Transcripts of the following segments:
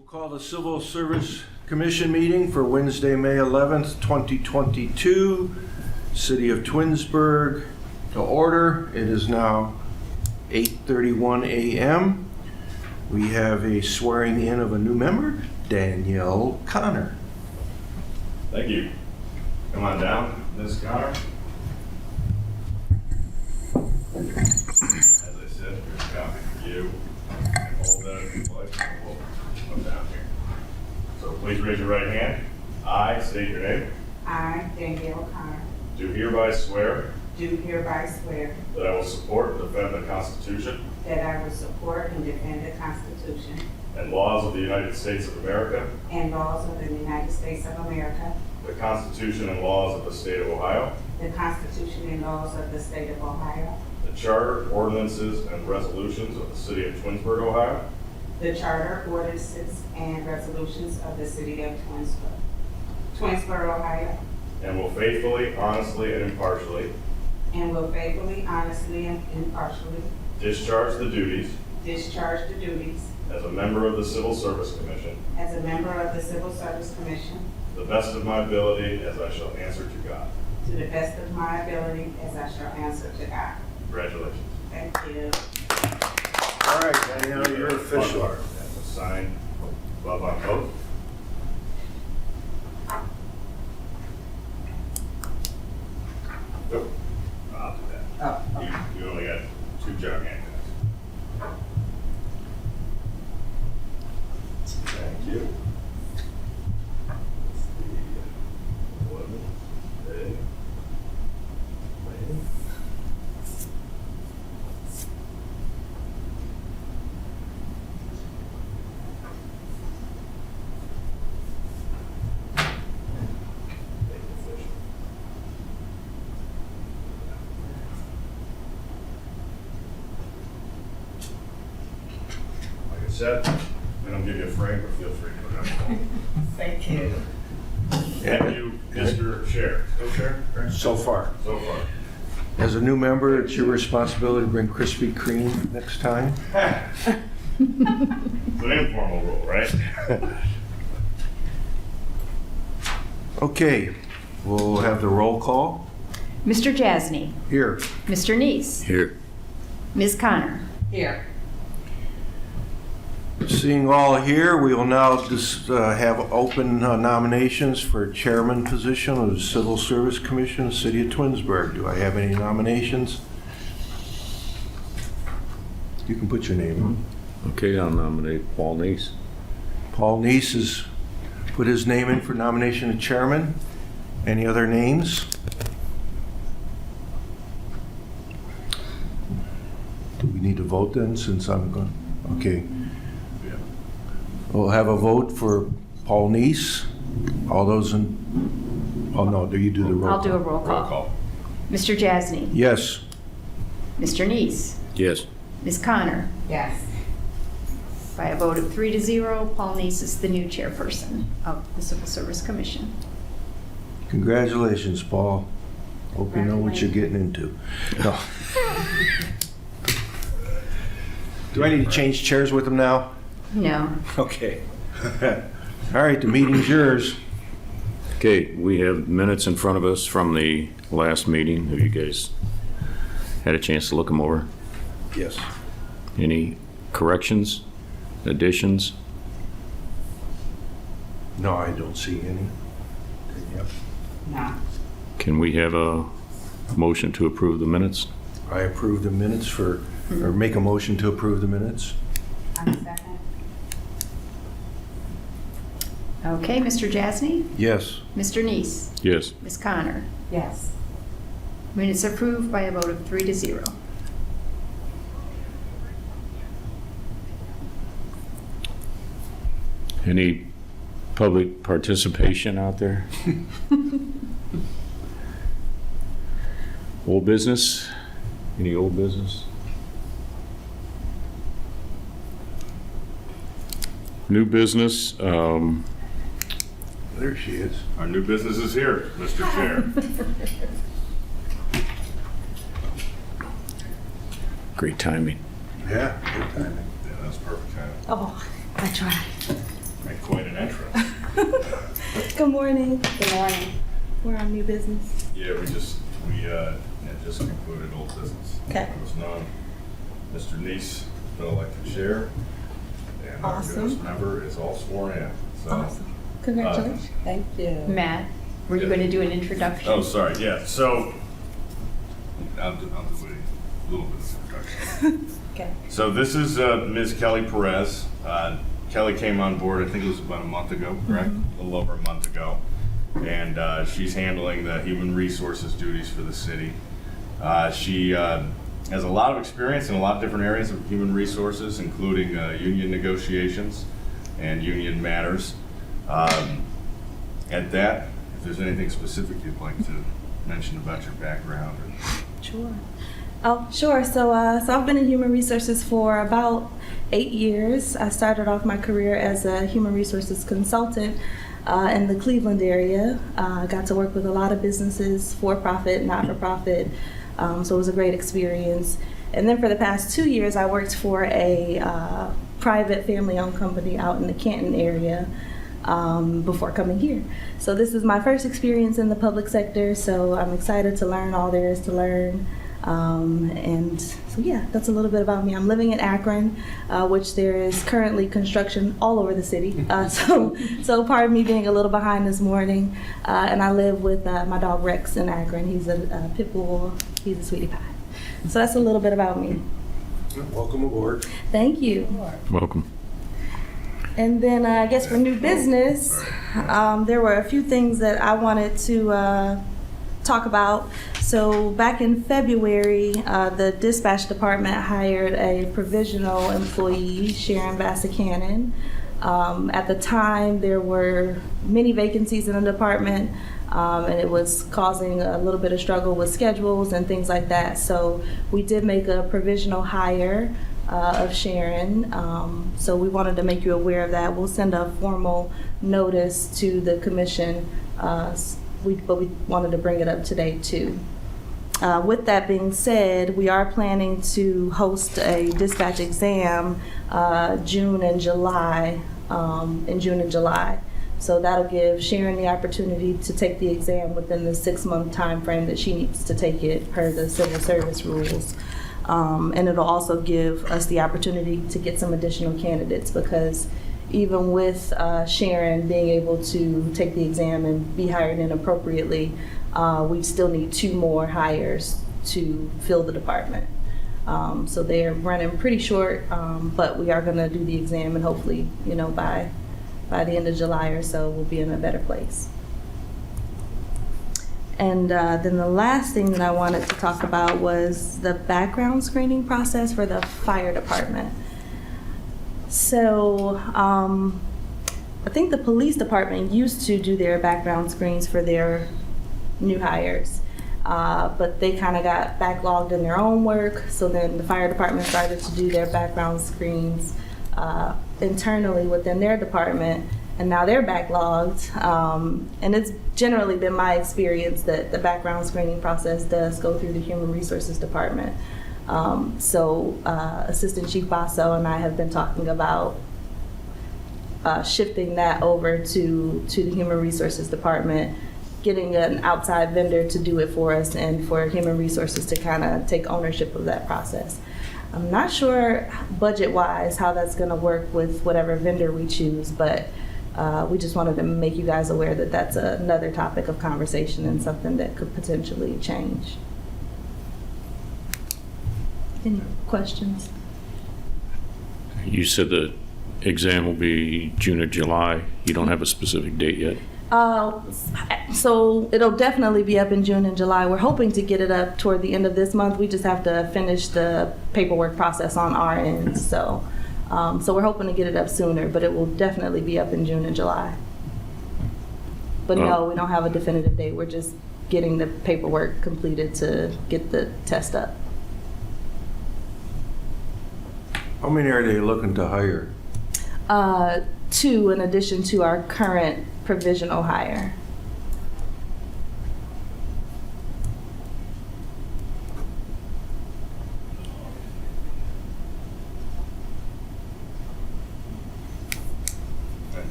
We'll call the Civil Service Commission meeting for Wednesday, May 11th, 2022, City of Twinsburg to order. It is now 8:31 a.m. We have a swearing in of a new member, Danielle Connor. Thank you. Come on down, Ms. Connor. As I said, there's a copy for you. Hold that if you'd like. We'll come down here. So please raise your right hand. I state your name. I, Danielle Connor, Do hereby swear do hereby swear that I will support and defend the Constitution that I will support and defend the Constitution and laws of the United States of America, and laws of the United States of America, the Constitution and laws of the State of Ohio, the Constitution and laws of the State of Ohio, the Charter, ordinances, and resolutions of the City of Twinsburg, Ohio, the Charter, ordinances, and resolutions of the City of Twinsburg, Ohio, and will faithfully, honestly, and impartially and will faithfully, honestly, and impartially discharge the duties discharge the duties as a member of the Civil Service Commission as a member of the Civil Service Commission to the best of my ability as I shall answer to God. to the best of my ability as I shall answer to God. Congratulations. Thank you. All right, Danielle, you're official. That's a sign above on both. Nope. I'll do that. You only got two jug handcuffs. Thank you. Like I said, we don't give you a frame, but feel free to put it on. Thank you. Thank you, Mr. Chair. Still Chair? So far. So far. As a new member, it's your responsibility to bring Krispy Kreme next time. It's an informal rule, right? Okay, we'll have the roll call. Mr. Jasny, Here. Mr. Neese, Here. Ms. Connor. Here. Seeing all here, we will now just have open nominations for chairman position of the Civil Service Commission, City of Twinsburg. Do I have any nominations? You can put your name on. Okay, I'll nominate Paul Neese. Paul Neese has put his name in for nomination of chairman. Any other names? Do we need to vote then, since I'm going? Okay. We'll have a vote for Paul Neese. All those in, oh no, do you do the roll call? I'll do a roll Roll call. call. Mr. Jasny, Yes. Mr. Neese, Yes. Ms. Connor. Yes. By a vote of 3-0, Paul Neese is the new chairperson of the Civil Service Commission. Congratulations, Paul. Hope you know what you're getting into. No. Do I need to change chairs with him now? No. Okay. All right, the meeting's yours. Okay, we have minutes in front of us from the last meeting. Have you guys had a chance to look them over? Yes. Any corrections, additions? No, I don't see any. Yep. No. Can we have a motion to approve the minutes? I approve the minutes for, or make a motion to approve the minutes. I'm second. Okay, Mr. Jasny, Yes. Mr. Neese, Yes. Ms. Connor. Yes. Minutes approved by a vote of 3-0. Any public participation out there? Old business? Any old business? New business, There she is. Our new business is here, Mr. Chair. great timing. Yeah, good timing. Yeah, that's perfect timing. Oh, I tried. And quite an entrance. Good morning. Good morning. We're on new business. Yeah, we had just concluded old business. Okay. It was none. Mr. Neese, been elected chair. And our Awesome. newest member is all sworn in. So, Awesome. Congratulations. Thank you. Matt, were you Yeah. going to do an introduction? Oh, sorry, yeah, so, I'll do a little bit of introduction. Okay. So this is Ms. Kelly Perez. Kelly came on board, I think it was about a month ago, correct? A little over a month ago. And she's handling the human resources duties for the city. She has a lot of experience in a lot of different areas of human resources, including union negotiations and union matters. At that, if there's anything specific you'd like to mention about your background. Sure. Oh, sure. So I've been in human resources for about 8 years. I started off my career as a human resources consultant in the Cleveland area. I got to work with a lot of businesses, for-profit, not-for-profit. So it was a great experience. And then for the past 2 years, I worked for a private family-owned company out in the Canton area before coming here. So this is my first experience in the public sector, so I'm excited to learn all there is to learn. And so yeah, that's a little bit about me. I'm living in Akron, which there is currently construction all over the city. So part of me being a little behind this morning. And I live with my dog Rex in Akron. He's a pit bull. He's a sweetie pie. So that's a little bit about me. Welcome aboard. Thank you. Welcome. And then I guess for new business, there were a few things that I wanted to talk about. So back in February, the dispatch department hired a provisional employee, Sharon Bassett-Cannon. At the time, there were many vacancies in the department, and it was causing a little bit of struggle with schedules and things like that. So we did make a provisional hire of Sharon. So we wanted to make you aware of that. We'll send a formal notice to the commission, but we wanted to bring it up today too. With that being said, we are planning to host a dispatch exam June and July. So that'll give Sharon the opportunity to take the exam within the 6-month time frame that she needs to take it per the civil service rules. And it'll also give us the opportunity to get some additional candidates, because even with Sharon being able to take the exam and be hired in appropriately, we still need 2 more hires to fill the department. So they're running pretty short, but we are going to do the exam, and hopefully, by the end of July or so, we'll be in a better place. And then the last thing that I wanted to talk about was the background screening process for the fire department. So I think the police department used to do their background screens for their new hires, but they kind of got backlogged in their own work. So then the fire department started to do their background screens internally within their department, and now they're backlogged. And it's generally been my experience that the background screening process does go through the Human Resources Department. So Assistant Chief Basso and I have been talking about shifting that over to the Human Resources Department, getting an outside vendor to do it for us, and for Human Resources to kind of take ownership of that process. I'm not sure budget-wise how that's going to work with whatever vendor we choose, but we just wanted to make you guys aware that that's another topic of conversation and something that could potentially change. Any questions? You said the exam will be June or July. You don't have a specific date yet? So it'll definitely be up in June and July. We're hoping to get it up toward the end of this month. We just have to finish the paperwork process on our end. So we're hoping to get it up sooner, but it will definitely be up in June and July. But no, we don't have a definitive date. We're just getting the paperwork completed to get the test up. How many are they looking to hire? 2 in addition to our current provisional hire.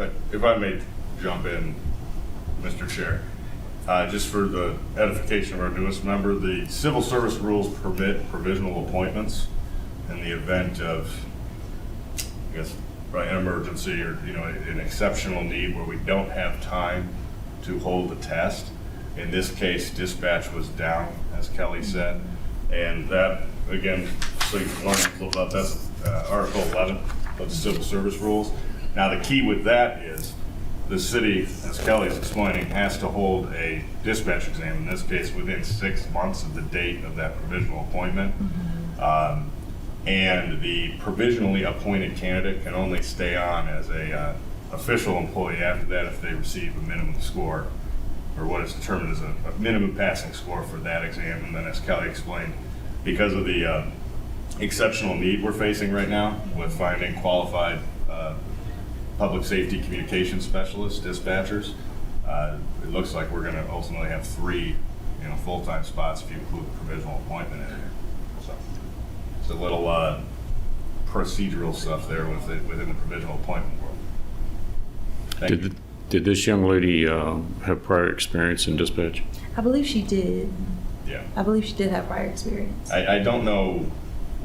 But if I may jump in, Mr. Chair, just for the edification of our newest member, the civil service rules permit provisional appointments in the event of, I guess, an emergency or, an exceptional need where we don't have time to hold the test. In this case, dispatch was down, as Kelly said, and that, again, so you can learn a little about that's Article 11 of the civil service rules. Now, the key with that is the city, as Kelly's explaining, has to hold a dispatch exam, in this case, within 6 months of the date of that provisional appointment. And the provisionally appointed candidate can only stay on as a official employee after that if they receive a minimum score, or what is determined as a minimum passing score for that exam. And then, as Kelly explained, because of the exceptional need we're facing right now with finding qualified public safety communication specialists, dispatchers, it looks like we're going to ultimately have 3 full-time spots if you include the provisional appointment in here. So it's a little procedural stuff there within the provisional appointment world. Thank you. Did this young lady have prior experience in dispatch? I believe she did. Yeah. I believe she did have prior experience. I don't know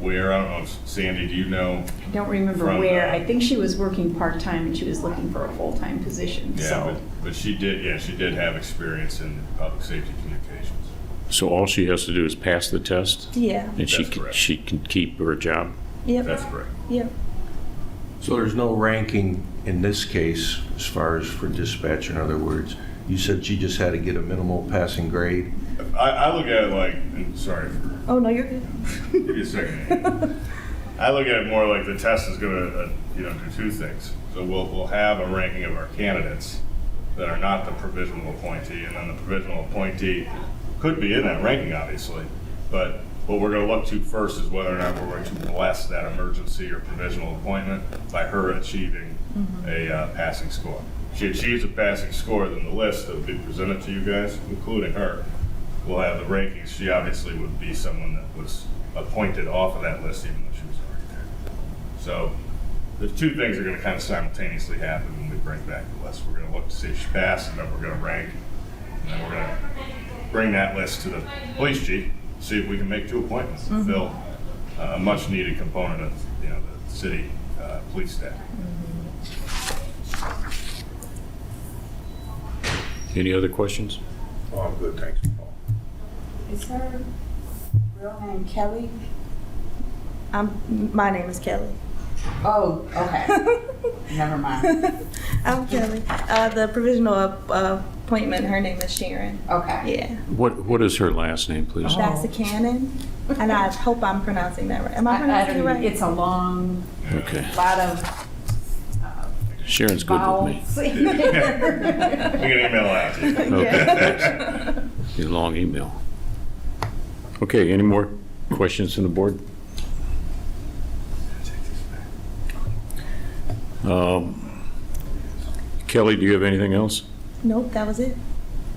where. I don't know if Sandy, do you know? I don't remember From, where. I think she was working part-time and she was looking for a full-time position, Yeah, so. but she did. Yeah, she did have experience in public safety communications. So all she has to do is pass the test, Yeah. and That's correct. she can keep her job? Yep. That's correct. Yep. So there's no ranking in this case as far as for dispatch, in other words. You said she just had to get a minimal passing grade. I look at it like, and sorry for Oh, no, you're good. give you a second. I look at it more like the test is going to do 2 things. So we'll have a ranking of our candidates that are not the provisional appointee, and then the provisional appointee could be in that ranking, obviously. But what we're going to look to first is whether or not we're going to bless that emergency or provisional appointment by her achieving a passing score. If she achieves a passing score, then the list that will be presented to you guys, including her, will have the rankings. She obviously would be someone that was appointed off of that list, even though she was already there. So the 2 things are going to kind of simultaneously happen when we bring back the list. We're going to look to see if she passed, and then we're going to rank, and then we're going to bring that list to the police chief, see if we can make 2 appointments and fill a much needed component of the city police staff. Any other questions? Oh, I'm good, thanks, Paul. Is her real name Kelly? My name is Kelly. Oh, okay. Never mind. I'm Kelly. The provisional appointment, her name is Sharon. Okay. Yeah. What is her last name, please? That's a Cannon. And I hope I'm pronouncing that right. Am I pronouncing it right? It's a long, Okay. lot of Sharon's good with me. vowels. We can email out to you. Okay. A long email. Okay, any more questions from the board? Kelly, do you have anything else? Nope, that was it.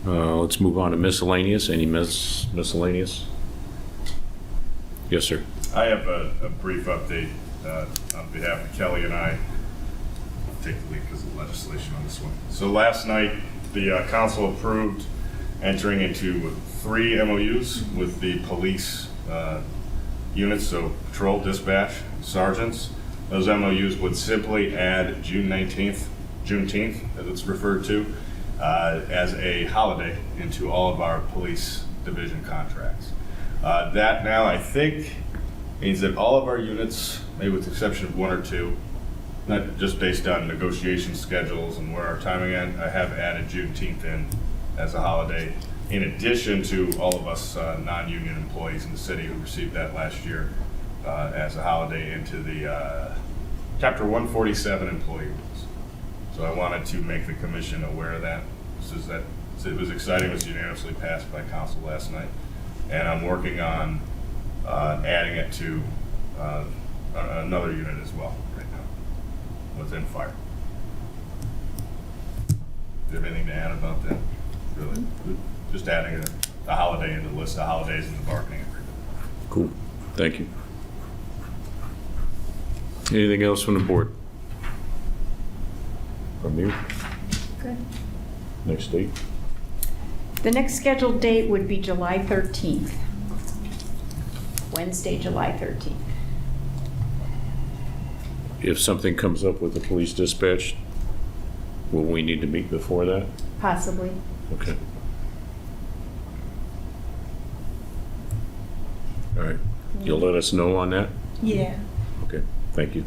Let's move on to miscellaneous. Any miscellaneous? Yes, sir. I have a brief update on behalf of Kelly and I. I'll take the lead because of the legislation on this one. So last night, the council approved entering into 3 MOUs with the police units, so patrol, dispatch, sergeants. Those MOUs would simply add Juneteenth, as it's referred to, as a holiday into all of our police division contracts. That now, I think, means that all of our units, maybe with the exception of 1 or 2, not just based on negotiation schedules and where our timing at, I have added Juneteenth in as a holiday, in addition to all of us non-union employees in the city who received that last year as a holiday into the Chapter 147 employee rules. So I wanted to make the commission aware of that. It was exciting. It was unanimously passed by council last night. And I'm working on adding it to another unit as well right now within fire. Do you have anything to add about that? Really? Just adding a holiday into the list of holidays in the bargaining agreement. Cool. Thank you. Anything else from the board? from you. Good. Next date? The next scheduled date would be July 13th. Wednesday, July 13th. If something comes up with the police dispatch, will we need to meet before that? Possibly. Okay. All right. You'll let us know on that? Yeah. Okay, thank you.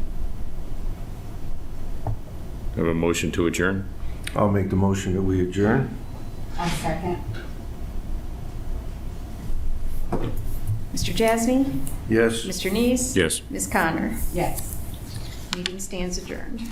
Have a motion to adjourn? I'll make the motion that we adjourn. I'll second. Mr. Jasny? Yes? Mr. Neese? Yes. Ms. Connor? Yes. Meeting stands adjourned.